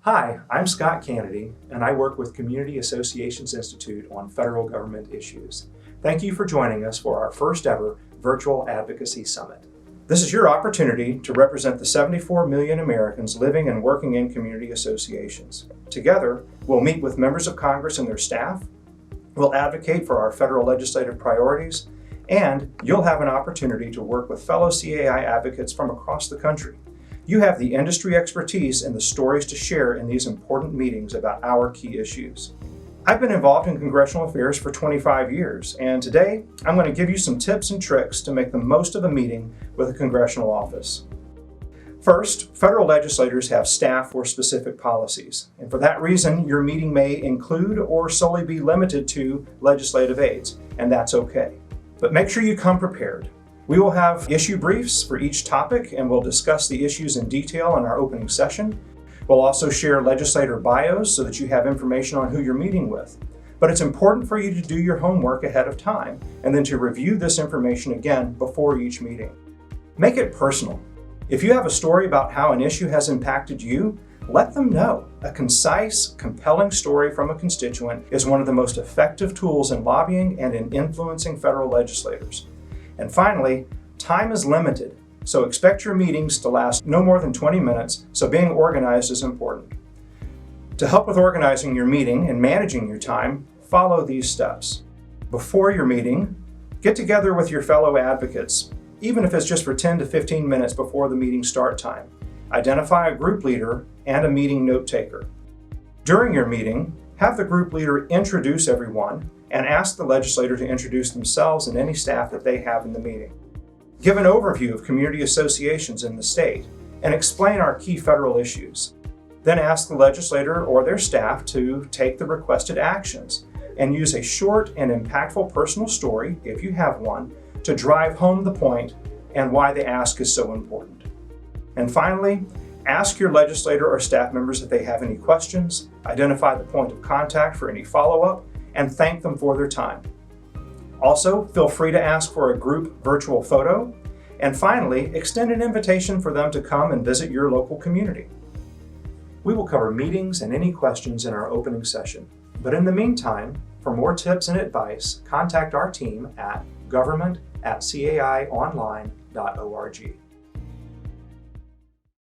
Hi, I'm Scott Canady, and I work with Community Associations Institute on federal government issues. Thank you for joining us for our first ever virtual advocacy summit. This is your opportunity to represent the 74 million Americans living and working in community associations. Together, we'll meet with members of Congress and their staff, we'll advocate for our federal legislative priorities, and you'll have an opportunity to work with fellow CAI advocates from across the country. You have the industry expertise and the stories to share in these important meetings about our key issues. I've been involved in congressional affairs for 25 years, and today I'm going to give you some tips and tricks to make the most of a meeting with a congressional office. First, federal legislators have staff for specific policies, and for that reason, your meeting may include or solely be limited to legislative aids, and that's okay. But make sure you come prepared. We will have issue briefs for each topic, and we'll discuss the issues in detail in our opening session. We'll also share legislator bios so that you have information on who you're meeting with. But it's important for you to do your homework ahead of time and then to review this information again before each meeting. Make it personal. If you have a story about how an issue has impacted you, let them know. A concise, compelling story from a constituent is one of the most effective tools in lobbying and in influencing federal legislators. And finally, time is limited, so expect your meetings to last no more than 20 minutes, so being organized is important. To help with organizing your meeting and managing your time, follow these steps. Before your meeting, get together with your fellow advocates, even if it's just for 10 to 15 minutes before the meeting start time. Identify a group leader and a meeting note taker. During your meeting, have the group leader introduce everyone and ask the legislator to introduce themselves and any staff that they have in the meeting. Give an overview of community associations in the state and explain our key federal issues. Then ask the legislator or their staff to take the requested actions and use a short and impactful personal story, if you have one, to drive home the point and why the ask is so important. And finally, ask your legislator or staff members if they have any questions, identify the point of contact for any follow-up, and thank them for their time. Also, feel free to ask for a group virtual photo. And finally, extend an invitation for them to come and visit your local community. We will cover meetings and any questions in our opening session. But in the meantime, for more tips and advice, contact our team at government@caionline.org.